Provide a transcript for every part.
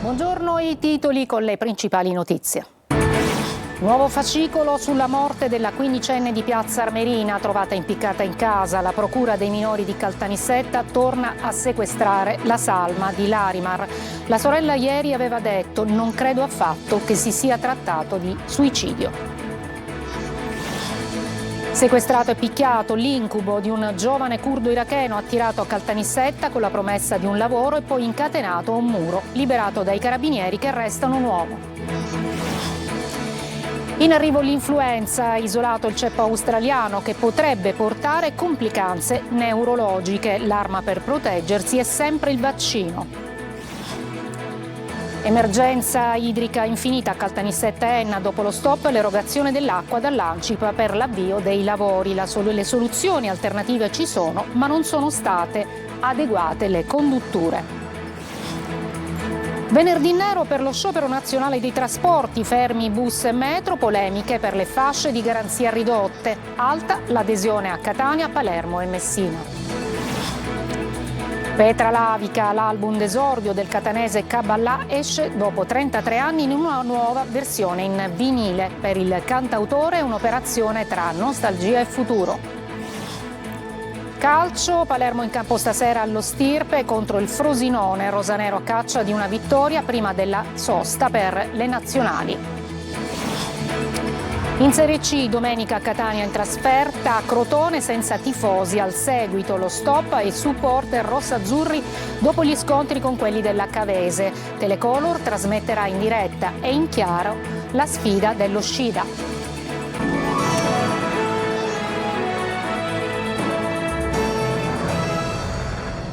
Buongiorno, i titoli con le principali notizie. Nuovo fascicolo sulla morte della quindicenne di Piazza Armerina, trovata impiccata in casa. La procura dei minori di Caltanissetta torna a sequestrare la salma di Larimar. La sorella ieri aveva detto: non credo affatto che si sia trattato di suicidio. Sequestrato e picchiato, l'incubo di un giovane curdo iracheno attirato a Caltanissetta con la promessa di un lavoro e poi incatenato a un muro, liberato dai carabinieri che arrestano un uomo. In arrivo l'influenza, isolato il ceppo australiano che potrebbe portare complicanze neurologiche. L'arma per proteggersi è sempre il vaccino. Emergenza idrica infinita a Caltanissetta e Enna dopo lo stop e l'erogazione dell'acqua dall'Ancip per l'avvio dei lavori. Le soluzioni alternative ci sono, ma non sono state adeguate le condutture. Venerdì nero per lo sciopero nazionale dei trasporti, fermi bus e metro, polemiche per le fasce di garanzia ridotte. Alta l'adesione a Catania, Palermo e Messina. Petra Lavica, l'album d'esordio del catanese Kabbalah, esce dopo 33 anni in una nuova versione in vinile. Per il cantautore è un'operazione tra nostalgia e futuro. Calcio, Palermo in campo stasera allo Stirpe contro il Frosinone. Rosanero a caccia di una vittoria prima della sosta per le nazionali. In Serie C, domenica a Catania in trasferta, a Crotone senza tifosi, al seguito lo stop ai supporter rossazzurri dopo gli scontri con quelli della Cavese. Telecolor trasmetterà in diretta e in chiaro la sfida dello Scida.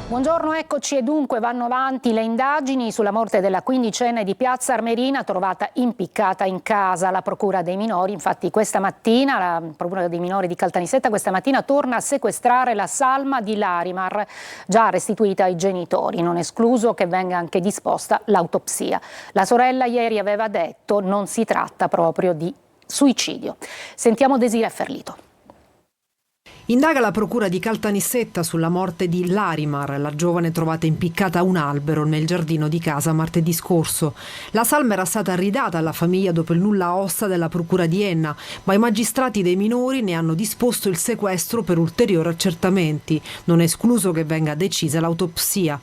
Buongiorno, eccoci e dunque vanno avanti le indagini sulla morte della quindicenne di Piazza Armerina trovata impiccata in casa. La Procura dei minori, infatti questa mattina, la Procura dei minori di Caltanissetta questa mattina torna a sequestrare la salma di Larimar, già restituita ai genitori. Non è escluso che venga anche disposta l'autopsia. La sorella ieri aveva detto non si tratta proprio di suicidio. Sentiamo Desiree Ferlito. Indaga la procura di Caltanissetta sulla morte di Larimar, la giovane trovata impiccata a un albero nel giardino di casa martedì scorso. La salma era stata ridata alla famiglia dopo il nulla osta della procura di Enna, ma i magistrati dei minori ne hanno disposto il sequestro per ulteriori accertamenti. Non è escluso che venga decisa l'autopsia.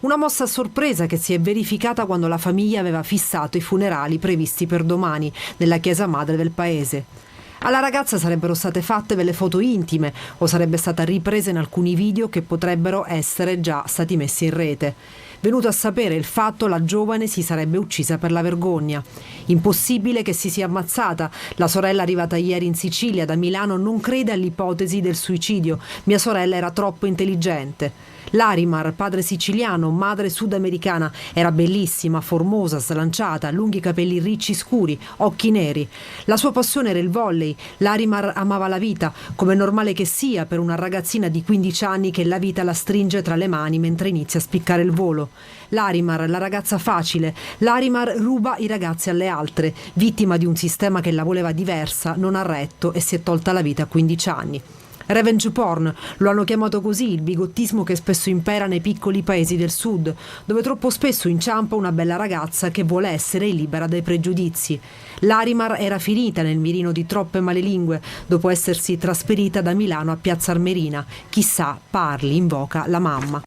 Una mossa a sorpresa che si è verificata quando la famiglia aveva fissato i funerali previsti per domani nella chiesa madre del paese. Alla ragazza sarebbero state fatte delle foto intime o sarebbe stata ripresa in alcuni video che potrebbero essere già stati messi in rete. Venuto a sapere il fatto, la giovane si sarebbe uccisa per la vergogna. Impossibile che si sia ammazzata. La sorella arrivata ieri in Sicilia da Milano non crede all'ipotesi del suicidio. Mia sorella era troppo intelligente. Larimar, padre siciliano, madre sudamericana, era bellissima, formosa, slanciata, lunghi capelli ricci scuri, occhi neri. La sua passione era il volley. Larimar amava la vita, come è normale che sia per una ragazzina di 15 anni che la vita la stringe tra le mani mentre inizia a spiccare il volo. Larimar, la ragazza facile. Larimar ruba i ragazzi alle altre, vittima di un sistema che la voleva diversa, non ha retto e si è tolta la vita a 15 anni. Revenge porn, lo hanno chiamato così il bigottismo che spesso impera nei piccoli paesi del sud, dove troppo spesso inciampa una bella ragazza che vuole essere libera dai pregiudizi. Larimar era finita nel mirino di troppe malelingue dopo essersi trasferita da Milano a Piazza Armerina. Chissà, parli, invoca la mamma.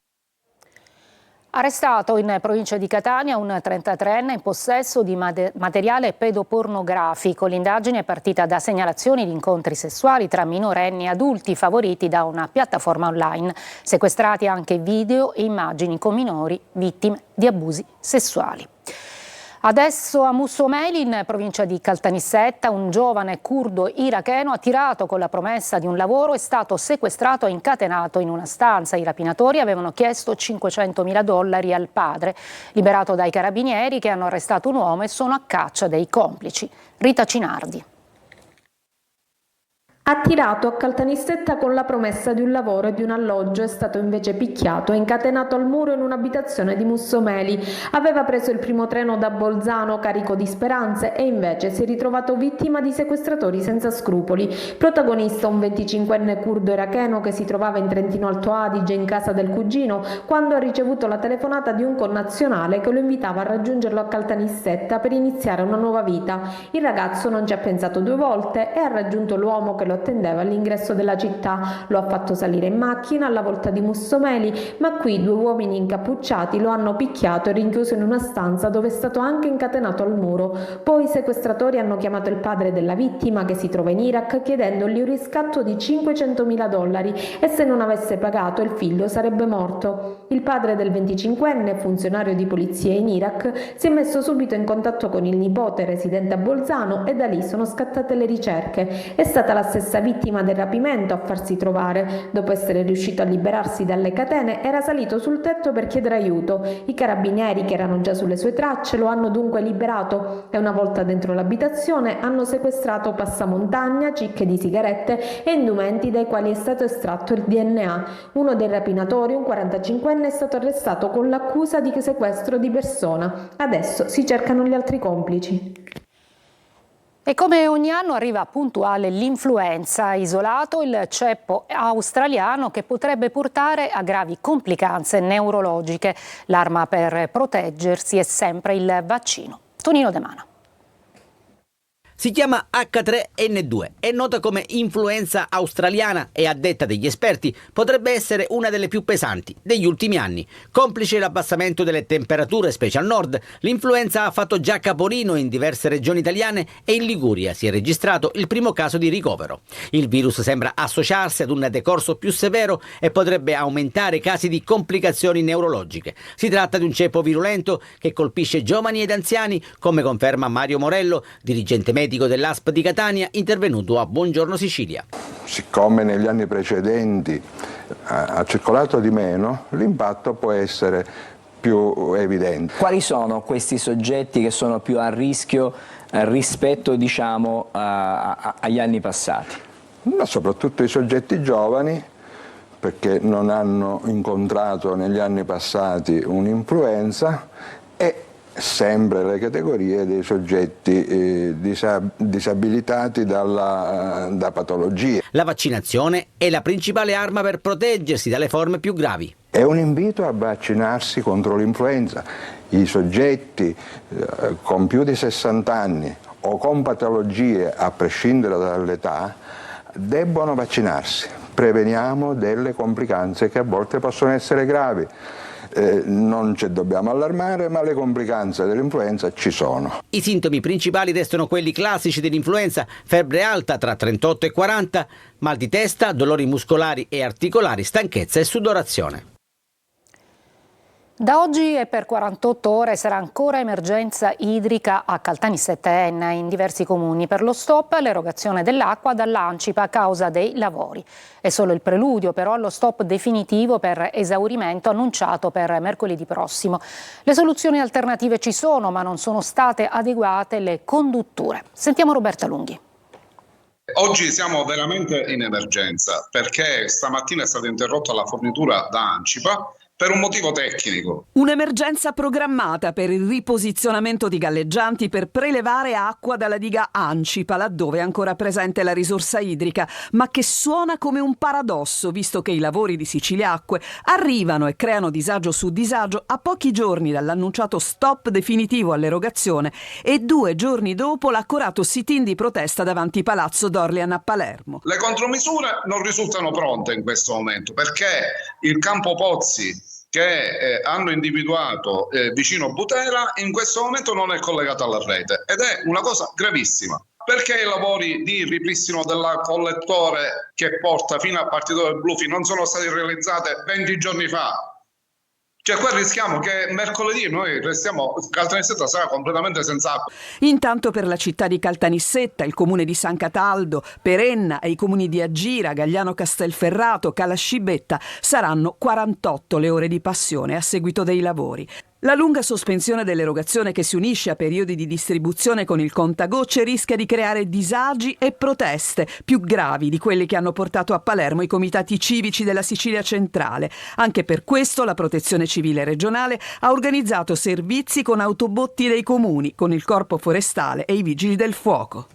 Arrestato in provincia di Catania un 33enne in possesso di materiale pedopornografico. L'indagine è partita da segnalazioni di incontri sessuali tra minorenni e adulti favoriti da una piattaforma online. Sequestrati anche video e immagini con minori vittime di abusi sessuali. Adesso a Mussomeli, in provincia di Caltanissetta, un giovane curdo iracheno attirato con la promessa di un lavoro è stato sequestrato e incatenato in una stanza. I rapinatori avevano chiesto $500.000 al padre, liberato dai carabinieri che hanno arrestato un uomo e sono a caccia dei complici. Rita Cinardi. Attirato a Caltanissetta con la promessa di un lavoro e di un alloggio, è stato invece picchiato e incatenato al muro in un'abitazione di Mussomeli. Aveva preso il primo treno da Bolzano carico di speranze e invece si è ritrovato vittima di sequestratori senza scrupoli. Protagonista un 25enne curdo iracheno che si trovava in Trentino Alto Adige in casa del cugino quando ha ricevuto la telefonata di un connazionale che lo invitava a raggiungerlo a Caltanissetta per iniziare una nuova vita. Il ragazzo non ci ha pensato due volte e ha raggiunto l'uomo che lo attendeva all'ingresso della città. Lo ha fatto salire in macchina alla volta di Mussomeli, ma qui due uomini incappucciati lo hanno picchiato e rinchiuso in una stanza dove è stato anche incatenato al muro. Poi i sequestratori hanno chiamato il padre della vittima che si trova in Iraq chiedendogli un riscatto di $500.000 e se non avesse pagato il figlio sarebbe morto. Il padre del 25enne, funzionario di polizia in Iraq, si è messo subito in contatto con il nipote residente a Bolzano e da lì sono scattate le ricerche. È stata la stessa vittima del rapimento a farsi trovare. Dopo essere riuscito a liberarsi dalle catene, era salito sul tetto per chiedere aiuto. I carabinieri, che erano già sulle sue tracce, lo hanno dunque liberato e una volta dentro l'abitazione hanno sequestrato passamontagna, cicche di sigarette e indumenti dai quali è stato estratto il DNA. Uno dei rapinatori, un 45enne, è stato arrestato con l'accusa di sequestro di persona. Adesso si cercano gli altri complici. E come ogni anno arriva puntuale l'influenza, isolato il ceppo australiano che potrebbe portare a gravi complicanze neurologiche. L'arma per proteggersi è sempre il vaccino. Tonino De Mana. Si chiama H3N2, è nota come influenza australiana e a detta degli esperti potrebbe essere una delle più pesanti degli ultimi anni. Complice l'abbassamento delle temperature, specie al nord, l'influenza ha fatto già capolino in diverse regioni italiane e in Liguria si è registrato il primo caso di ricovero. Il virus sembra associarsi ad un decorso più severo e potrebbe aumentare i casi di complicazioni neurologiche. Si tratta di un ceppo virulento che colpisce giovani ed anziani, come conferma Mario Morello, dirigente medico dell'ASP di Catania, intervenuto a Buongiorno Sicilia. Siccome negli anni precedenti ha circolato di meno, l'impatto può essere più evidente. Quali sono questi soggetti che sono più a rischio rispetto, diciamo, agli anni passati? Ma soprattutto i soggetti giovani, perché non hanno incontrato negli anni passati un'influenza, e sempre le categorie dei soggetti disabilitati da patologie. La vaccinazione è la principale arma per proteggersi dalle forme più gravi. È un invito a vaccinarsi contro l'influenza. I soggetti con più di 60 anni o con patologie, a prescindere dall'età, debbono vaccinarsi. Preveniamo delle complicanze che a volte possono essere gravi. Non ci dobbiamo allarmare, ma le complicanze dell'influenza ci sono. I sintomi principali restano quelli classici dell'influenza: febbre alta tra 38 e 40, mal di testa, dolori muscolari e articolari, stanchezza e sudorazione. Da oggi e per 48 ore sarà ancora emergenza idrica a Caltanissetta e Enna in diversi comuni per lo stop all'erogazione dell'acqua dall'Ancipa a causa dei lavori. È solo il preludio però allo stop definitivo per esaurimento annunciato per mercoledì prossimo. Le soluzioni alternative ci sono, ma non sono state adeguate le condutture. Sentiamo Roberta Lunghi. Oggi siamo veramente in emergenza perché stamattina è stata interrotta la fornitura da Ancipa per un motivo tecnico. Un'emergenza programmata per il riposizionamento di galleggianti per prelevare acqua dalla diga Ancipa, laddove è ancora presente la risorsa idrica, ma che suona come un paradosso, visto che i lavori di Siciliacque arrivano e creano disagio su disagio a pochi giorni dall'annunciato stop definitivo all'erogazione e 2 giorni dopo l'accorato sit-in di protesta davanti Palazzo Dorlian a Palermo. Le contromisure non risultano pronte in questo momento perché il campo Pozzi che hanno individuato vicino Butera in questo momento non è collegato alla rete ed è una cosa gravissima. Perché i lavori di ripristino del collettore che porta fino al partito del Blufi non sono stati realizzati 20 giorni fa? Cioè qua rischiamo che mercoledì noi restiamo, Caltanissetta sarà completamente senza acqua. Intanto per la città di Caltanissetta, il comune di San Cataldo, Perenna e i comuni di Agira, Gagliano Castelferrato, Calascibetta saranno 48 le ore di passione a seguito dei lavori. La lunga sospensione dell'erogazione che si unisce a periodi di distribuzione con il contagocce rischia di creare disagi e proteste più gravi di quelli che hanno portato a Palermo i comitati civici della Sicilia centrale. Anche per questo la Protezione Civile regionale ha organizzato servizi con autobotti dei comuni, con il Corpo Forestale e i Vigili del Fuoco.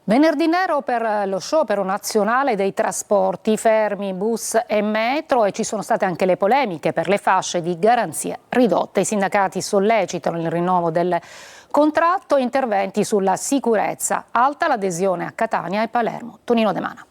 Venerdì nero per lo sciopero nazionale dei trasporti, fermi, bus e metro, e ci sono state anche le polemiche per le fasce di garanzia ridotte. I sindacati sollecitano il rinnovo del contratto e interventi sulla sicurezza. Alta l'adesione a Catania e Palermo. Tonino De Mana.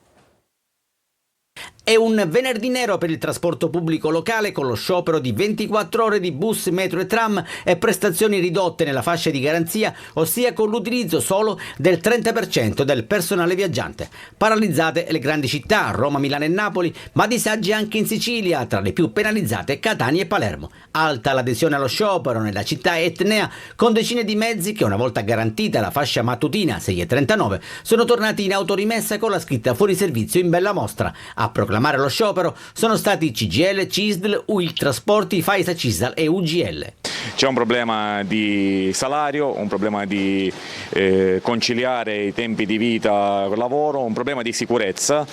È un venerdì nero per il trasporto pubblico locale con lo sciopero di 24 ore di bus, metro e tram e prestazioni ridotte nella fascia di garanzia, ossia con l'utilizzo solo del 30% del personale viaggiante. Paralizzate le grandi città, Roma, Milano e Napoli, ma disagi anche in Sicilia, tra le più penalizzate Catania e Palermo. Alta l'adesione allo sciopero nella città etnea, con decine di mezzi che, una volta garantita la fascia mattutina 6:39, sono tornati in autorimessa con la scritta fuori servizio in bella mostra. A proclamare lo sciopero sono stati CGIL, CISL, UIL Trasporti, FAISA, CISAL e UGL. C'è un problema di salario, un problema di conciliare i tempi di vita con lavoro, un problema di sicurezza.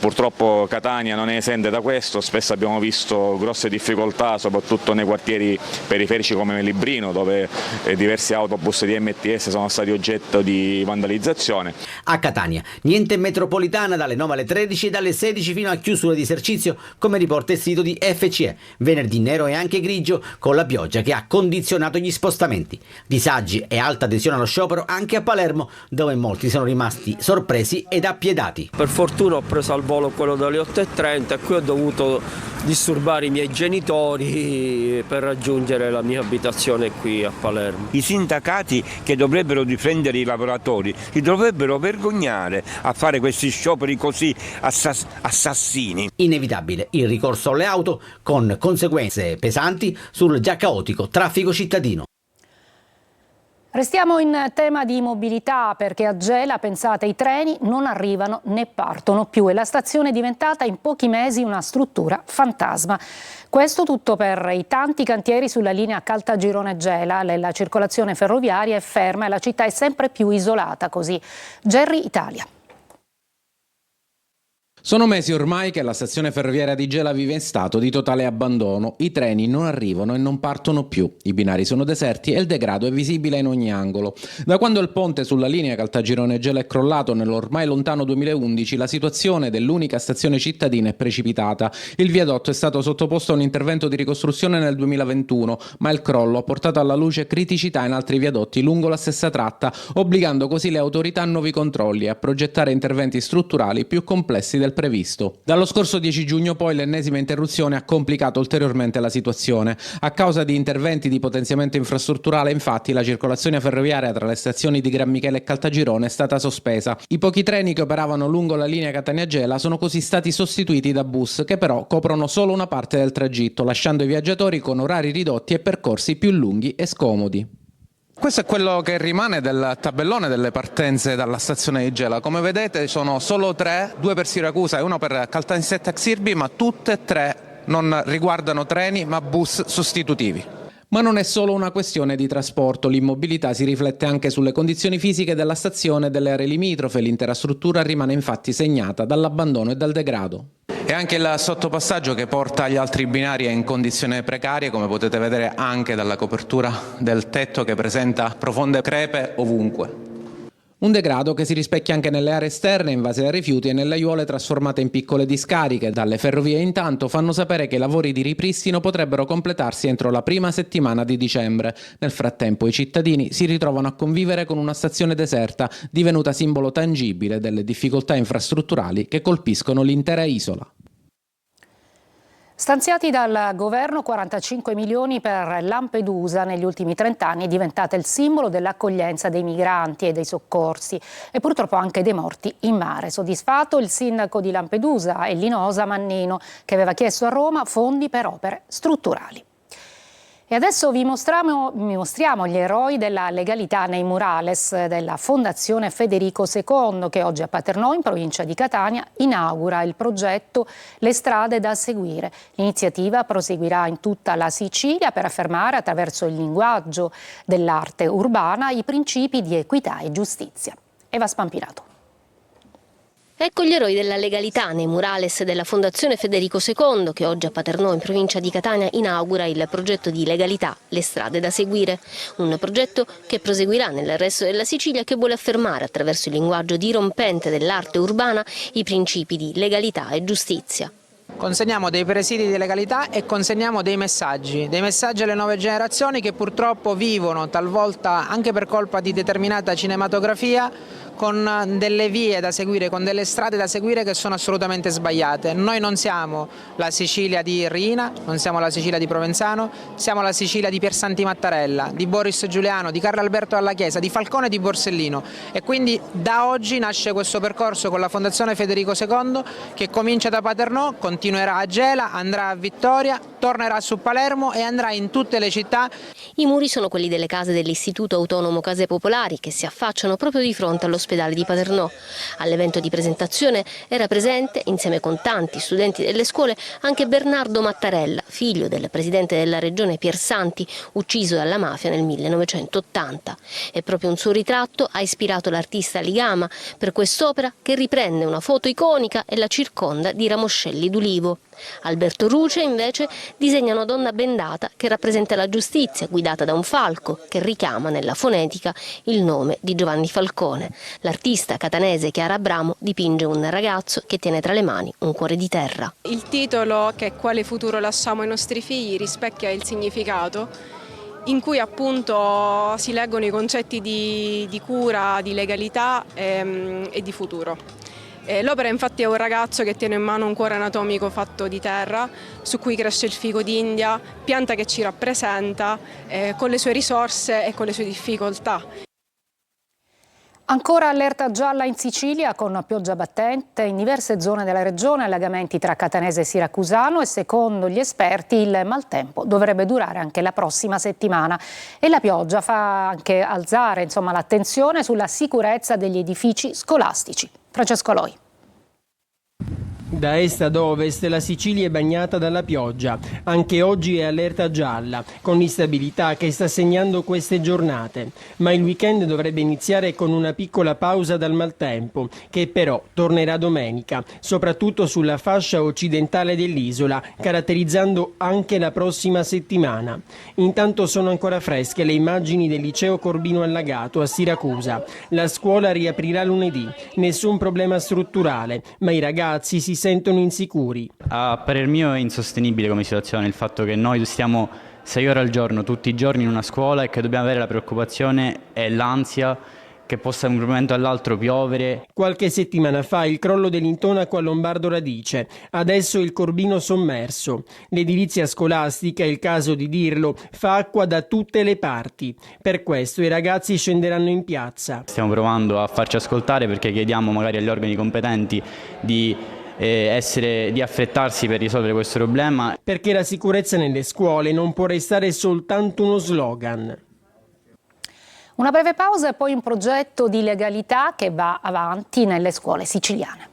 Purtroppo Catania non è esente da questo, spesso abbiamo visto grosse difficoltà soprattutto nei quartieri periferici come Librino, dove diversi autobus di MTS sono stati oggetto di vandalizzazione. A Catania niente metropolitana dalle 9 alle 13 e dalle 16 fino a chiusura di esercizio, come riporta il sito di FCE. Venerdì nero e anche grigio con la pioggia che ha condizionato gli spostamenti. Disagi e alta adesione allo sciopero anche a Palermo, dove molti sono rimasti sorpresi ed appiedati. Per fortuna ho preso al volo quello dalle 8:30 e qui ho dovuto disturbare i miei genitori per raggiungere la mia abitazione qui a Palermo. I sindacati che dovrebbero difendere i lavoratori si dovrebbero vergognare a fare questi scioperi così assassini. Inevitabile il ricorso alle auto con conseguenze pesanti sul già caotico traffico cittadino. Restiamo in tema di mobilità perché a Gela, pensate, i treni non arrivano né partono più e la stazione è diventata in pochi mesi una struttura fantasma. Questo tutto per i tanti cantieri sulla linea Caltagirone-Gela. La circolazione ferroviaria è ferma e la città è sempre più isolata così. Gerry Italia. Sono mesi ormai che la stazione ferroviaria di Gela vive in stato di totale abbandono. I treni non arrivano e non partono più. I binari sono deserti e il degrado è visibile in ogni angolo. Da quando il ponte sulla linea Caltagirone-Gela è crollato nell'ormai lontano 2011, la situazione dell'unica stazione cittadina è precipitata. Il viadotto è stato sottoposto a un intervento di ricostruzione nel 2021, ma il crollo ha portato alla luce criticità in altri viadotti lungo la stessa tratta, obbligando così le autorità a nuovi controlli e a progettare interventi strutturali più complessi del previsto. Dallo scorso 10 giugno poi l'ennesima interruzione ha complicato ulteriormente la situazione. A causa di interventi di potenziamento infrastrutturale, infatti, la circolazione ferroviaria tra le stazioni di Gran Michele e Caltagirone è stata sospesa. I pochi treni che operavano lungo la linea Catania-Gela sono così stati sostituiti da bus che però coprono solo una parte del tragitto, lasciando i viaggiatori con orari ridotti e percorsi più lunghi e scomodi. Questo è quello che rimane del tabellone delle partenze dalla stazione di Gela. Come vedete sono solo 3, 2 per Siracusa e 1 per Caltanissetta e Xirbi, ma tutte e 3 non riguardano treni ma bus sostitutivi. Ma non è solo una questione di trasporto, l'immobilità si riflette anche sulle condizioni fisiche della stazione e delle aree limitrofe. L'intera struttura rimane infatti segnata dall'abbandono e dal degrado. E anche il sottopassaggio che porta gli altri binari è in condizioni precarie, come potete vedere anche dalla copertura del tetto che presenta profonde crepe ovunque. Un degrado che si rispecchia anche nelle aree esterne invase da rifiuti e nelle aiuole trasformate in piccole discariche. Dalle ferrovie intanto fanno sapere che i lavori di ripristino potrebbero completarsi entro la prima settimana di dicembre. Nel frattempo i cittadini si ritrovano a convivere con una stazione deserta, divenuta simbolo tangibile delle difficoltà infrastrutturali che colpiscono l'intera isola. Stanziati dal governo 45 milioni per Lampedusa, negli ultimi 30 anni è diventata il simbolo dell'accoglienza dei migranti e dei soccorsi e purtroppo anche dei morti in mare. Soddisfatto il sindaco di Lampedusa, Ellinosa Mannino, che aveva chiesto a Roma fondi per opere strutturali. E adesso vi mostriamo gli eroi della legalità nei murales della Fondazione Federico II, che oggi a Paternò, in provincia di Catania, inaugura il progetto Le strade da seguire. L'iniziativa proseguirà in tutta la Sicilia per affermare, attraverso il linguaggio dell'arte urbana, i principi di equità e giustizia. Eva Spampinato. Ecco gli eroi della legalità nei murales della Fondazione Federico II, che oggi a Paternò, in provincia di Catania, inaugura il progetto di legalità Le strade da seguire. Un progetto che proseguirà nel resto della Sicilia, che vuole affermare, attraverso il linguaggio dirompente dell'arte urbana, i principi di legalità e giustizia. Consegniamo dei presidi di legalità e consegniamo dei messaggi alle nuove generazioni che purtroppo vivono, talvolta anche per colpa di determinata cinematografia, con delle vie da seguire, con delle strade da seguire che sono assolutamente sbagliate. Noi non siamo la Sicilia di Rina, non siamo la Sicilia di Provenzano, siamo la Sicilia di Piersanti Mattarella, di Boris Giuliano, di Carlo Alberto Dalla Chiesa, di Falcone e di Borsellino. E quindi da oggi nasce questo percorso con la Fondazione Federico II, che comincia da Paternò, continuerà a Gela, andrà a Vittoria, tornerà su Palermo e andrà in tutte le città. I muri sono quelli delle case dell'Istituto Autonomo Case Popolari, che si affacciano proprio di fronte all'ospedale di Paternò. All'evento di presentazione era presente, insieme con tanti studenti delle scuole, anche Bernardo Mattarella, figlio del presidente della regione Piersanti, ucciso dalla mafia nel 1980. E proprio un suo ritratto ha ispirato l'artista Ligama per quest'opera, che riprende una foto iconica e la circonda di ramoscelli d'ulivo. Alberto Ruce invece disegna una donna bendata che rappresenta la giustizia, guidata da un falco che richiama nella fonetica il nome di Giovanni Falcone. L'artista catanese Chiara Abramo dipinge un ragazzo che tiene tra le mani un cuore di terra. Il titolo, che è Quale futuro lasciamo ai nostri figli, rispecchia il significato, in cui appunto si leggono i concetti di cura, di legalità e di futuro. L'opera infatti è un ragazzo che tiene in mano un cuore anatomico fatto di terra, su cui cresce il fico d'India, pianta che ci rappresenta con le sue risorse e con le sue difficoltà. Ancora allerta gialla in Sicilia, con pioggia battente in diverse zone della regione, allagamenti tra Catanese e Siracusano, e secondo gli esperti il maltempo dovrebbe durare anche la prossima settimana. E la pioggia fa anche alzare l'attenzione sulla sicurezza degli edifici scolastici. Francesco Loi. Da est ad ovest la Sicilia è bagnata dalla pioggia. Anche oggi è allerta gialla, con l'instabilità che sta segnando queste giornate. Ma il weekend dovrebbe iniziare con una piccola pausa dal maltempo, che però tornerà domenica, soprattutto sulla fascia occidentale dell'isola, caratterizzando anche la prossima settimana. Intanto sono ancora fresche le immagini del liceo Corbino allagato a Siracusa. La scuola riaprirà lunedì, nessun problema strutturale, ma i ragazzi si sentono insicuri. A parer mio è insostenibile come situazione il fatto che noi stiamo 6 ore al giorno, tutti i giorni in una scuola, e che dobbiamo avere la preoccupazione e l'ansia che possa da un momento all'altro piovere. Qualche settimana fa il crollo dell'intonaco a Lombardo Radice, adesso il Corbino sommerso. L'edilizia scolastica, è il caso di dirlo, fa acqua da tutte le parti. Per questo i ragazzi scenderanno in piazza. Stiamo provando a farci ascoltare, perché chiediamo magari agli organi competenti di affrettarsi per risolvere questo problema. Perché la sicurezza nelle scuole non può restare soltanto uno slogan. Una breve pausa e poi un progetto di legalità che va avanti nelle scuole siciliane.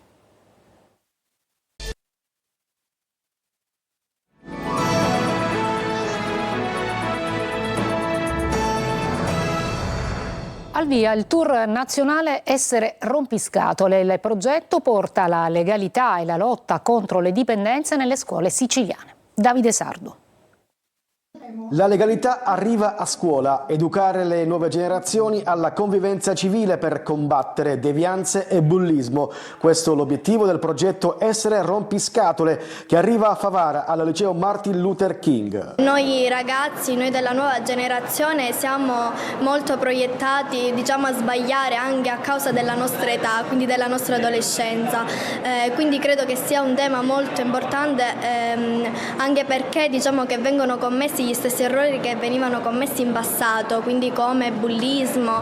Al via il tour nazionale Essere Rompiscatole. Il progetto porta la legalità e la lotta contro le dipendenze nelle scuole siciliane. Davide Sardo. La legalità arriva a scuola, educare le nuove generazioni alla convivenza civile per combattere devianze e bullismo. Questo è l'obiettivo del progetto Essere Rompiscatole, che arriva a Favara al liceo Martin Luther King. Noi ragazzi, noi della nuova generazione siamo molto proiettati a sbagliare anche a causa della nostra età, quindi della nostra adolescenza. Quindi credo che sia un tema molto importante, anche perché che vengono commessi gli gli stessi errori che venivano commessi in passato, quindi come bullismo,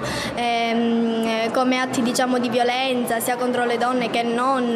come atti diciamo di violenza sia contro le donne che non,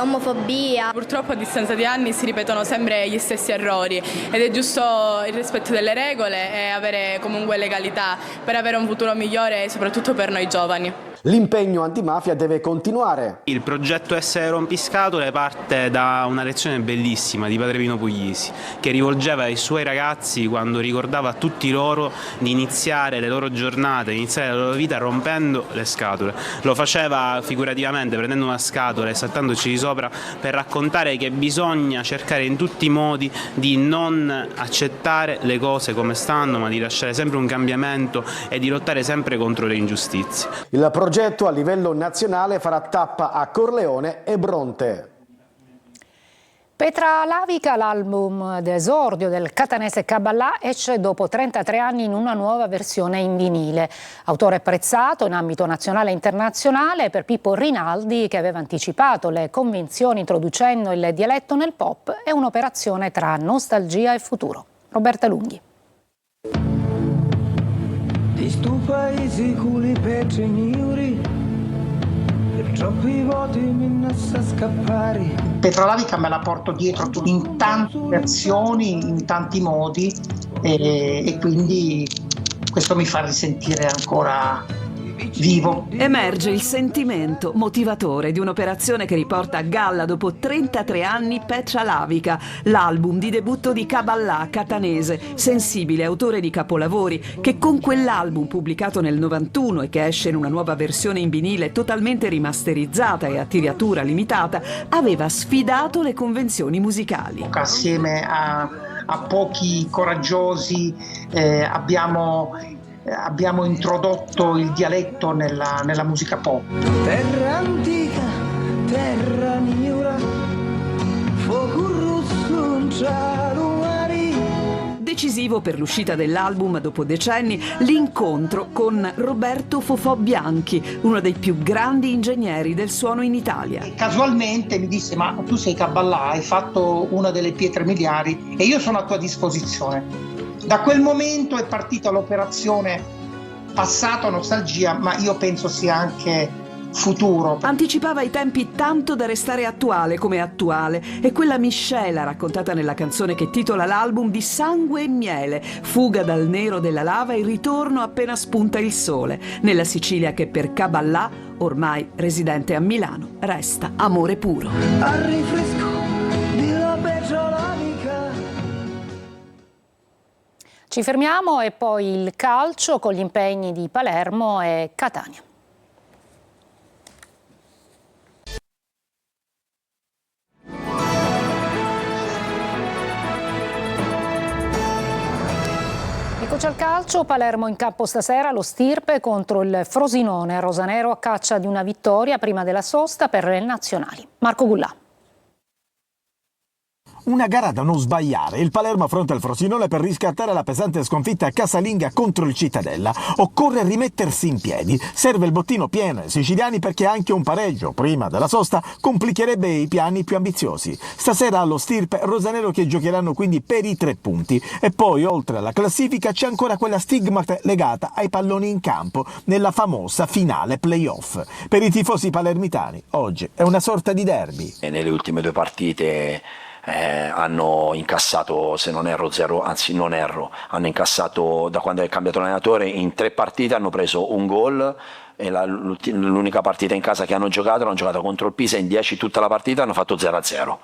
omofobia. Purtroppo a distanza di anni si ripetono sempre gli stessi errori ed è giusto il rispetto delle regole e avere comunque legalità per avere un futuro migliore soprattutto per noi giovani. L'impegno antimafia deve continuare. Il progetto Essere Rompiscatole parte da una lezione bellissima di Padre Pino Puglisi, che rivolgeva ai suoi ragazzi quando ricordava a tutti loro di iniziare le loro giornate, di iniziare la loro vita rompendo le scatole. Lo faceva figurativamente, prendendo una scatola e saltandoci di sopra, per raccontare che bisogna cercare in tutti i modi di non accettare le cose come stanno, ma di lasciare sempre un cambiamento e di lottare sempre contro le ingiustizie. Il progetto a livello nazionale farà tappa a Corleone e Bronte. Petra Lavica, l'album d'esordio del catanese Kabbalah, esce dopo 33 anni in una nuova versione in vinile. Autore apprezzato in ambito nazionale e internazionale per Pippo Rinaldi, che aveva anticipato le convinzioni introducendo il dialetto nel pop, è un'operazione tra nostalgia e futuro. Roberta Lunghi. Di stu paesi culi petri niuri, per troppi voti mi nassa scappare. Petra Lavica me la porto dietro in tante versioni, in tanti modi e quindi questo mi fa risentire ancora vivo. Emerge il sentimento motivatore di un'operazione che riporta a galla dopo 33 anni Petra Lavica, l'album di debutto di Kabbalah, catanese, sensibile autore di capolavori, che con quell'album pubblicato nel 91 e che esce in una nuova versione in vinile totalmente rimasterizzata e a tiratura limitata, aveva sfidato le convenzioni musicali. Assieme a pochi coraggiosi abbiamo introdotto il dialetto nella musica pop. Terra antica, terra niura, fuoco rosso in cielo mari. Decisivo per l'uscita dell'album dopo decenni l'incontro con Roberto Fofò Bianchi, uno dei più grandi ingegneri del suono in Italia. Casualmente mi disse: ma tu sei Kabbalah, hai fatto una delle pietre miliari e io sono a tua disposizione. Da quel momento è partita l'operazione passato, nostalgia, ma io penso sia anche futuro. Anticipava i tempi tanto da restare attuale come attuale, e quella miscela raccontata nella canzone che titola l'album di sangue e miele, fuga dal nero della lava e ritorno appena spunta il sole, nella Sicilia che per Kabbalah, ormai residente a Milano, resta amore puro. Al rinfresco della Petra Lavica. Ci fermiamo e poi il calcio con gli impegni di Palermo e Catania. Eccoci al calcio, Palermo in campo stasera, lo Stirpe contro il Frosinone, rosanero a caccia di una vittoria prima della sosta per le nazionali. Marco Gullà. Una gara da non sbagliare, il Palermo affronta il Frosinone per riscattare la pesante sconfitta casalinga contro il Cittadella. Occorre rimettersi in piedi, serve il bottino pieno ai siciliani perché anche un pareggio prima della sosta complicherebbe i piani più ambiziosi. Stasera allo Stirpe rosanero che giocheranno quindi per i 3 punti e poi oltre alla classifica c'è ancora quella stigmata legata ai palloni in campo nella famosa finale playoff. Per i tifosi palermitani oggi è una sorta di derby. E nelle ultime 2 partite hanno incassato, se non erro, hanno incassato da quando è cambiato l'allenatore, in 3 partite hanno preso un gol e l'unica partita in casa che hanno giocato contro il Pisa, in 10 tutta la partita hanno fatto 0-0,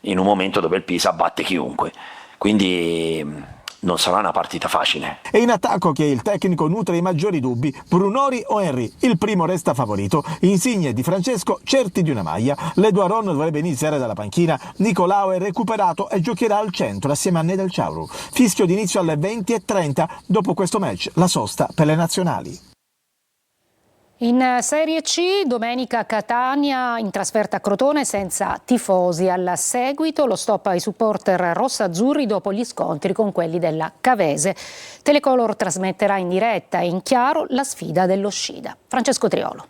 in un momento dove il Pisa batte chiunque, quindi non sarà una partita facile. E in attacco che il tecnico nutre i maggiori dubbi, Brunori o Henry. Il primo resta favorito, Insigne e Di Francesco certi di una maglia, Leduaron dovrebbe iniziare dalla panchina, Nicolao è recuperato e giocherà al centro assieme a Nedel Ciauru. Fischio d'inizio alle 20:30, dopo questo match la sosta per le nazionali. In Serie C, domenica Catania in trasferta a Crotone senza tifosi. Al seguito lo stop ai supporter rossazzurri dopo gli scontri con quelli della Cavese. Telecolor trasmetterà in diretta e in chiaro la sfida dello Scida. Francesco Triolo.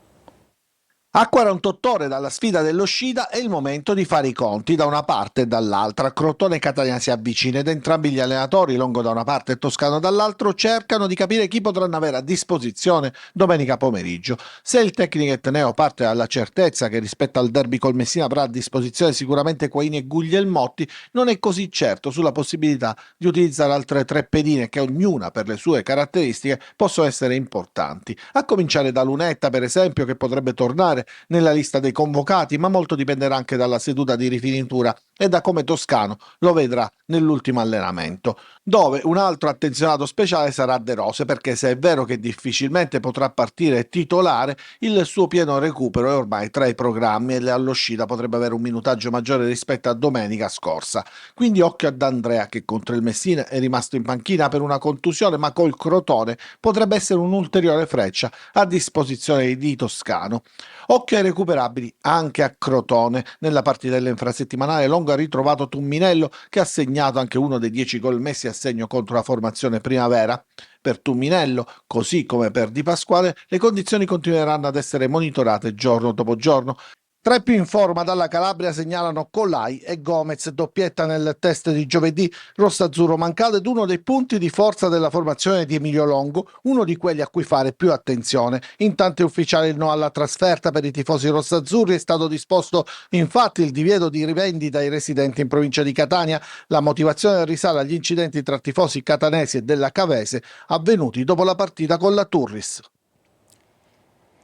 A 48 ore dalla sfida dell'uscita è il momento di fare i conti da una parte e dall'altra. Crotone e Catania si avvicina ed entrambi gli allenatori, Longo da una parte e Toscano dall'altro, cercano di capire chi potranno avere a disposizione domenica pomeriggio. Se il tecnico etneo parte dalla certezza che rispetto al derby col Messina avrà a disposizione sicuramente Quaini e Guglielmotti, non è così certo sulla possibilità di utilizzare altre 3 pedine che ognuna per le sue caratteristiche possono essere importanti. A cominciare da Lunetta, per esempio, che potrebbe tornare nella lista dei convocati, ma molto dipenderà anche dalla seduta di rifinitura e da come Toscano lo vedrà nell'ultimo allenamento, dove un altro attenzionato speciale sarà De Rose, perché se è vero che difficilmente potrà partire titolare, il suo pieno recupero è ormai tra i programmi e all'uscita potrebbe avere un minutaggio maggiore rispetto a domenica scorsa. Quindi occhio ad Andrea, che contro il Messina è rimasto in panchina per una contusione, ma col Crotone potrebbe essere un'ulteriore freccia a disposizione di Toscano. Occhio ai recuperabili anche a Crotone. Nella partita dell'infrasettimanale Longo ha ritrovato Tumminello, che ha segnato anche uno dei 10 gol messi a segno contro la formazione Primavera. Per Tumminello, così come per Di Pasquale, le condizioni continueranno ad essere monitorate giorno dopo giorno. Tra i più in forma dalla Calabria segnalano Colai e Gomez, doppietta nel test di giovedì. Rosso-azzurro mancato ed uno dei punti di forza della formazione di Emilio Longo, uno di quelli a cui fare più attenzione. Intanto è ufficiale il no alla trasferta per i tifosi rossazzurri, è stato disposto infatti il divieto di rivendita ai residenti in provincia di Catania. La motivazione risale agli incidenti tra tifosi catanesi e della Cavese avvenuti dopo la partita con la Turris.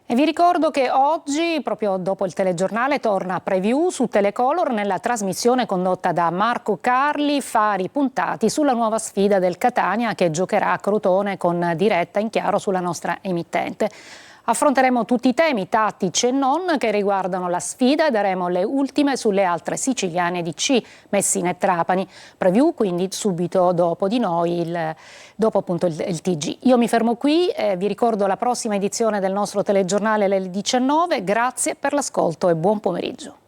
E vi ricordo che oggi, proprio dopo il telegiornale, torna Preview su Telecolor nella trasmissione condotta da Marco Carli, fari puntati sulla nuova sfida del Catania che giocherà a Crotone con diretta in chiaro sulla nostra emittente. Affronteremo tutti i temi tattici e non che riguardano la sfida e daremo le ultime sulle altre siciliane di C, Messina e Trapani. Preview quindi subito dopo di noi, dopo appunto il TG. Io mi fermo qui, vi ricordo la prossima edizione del nostro telegiornale alle 19. Grazie per l'ascolto e buon pomeriggio.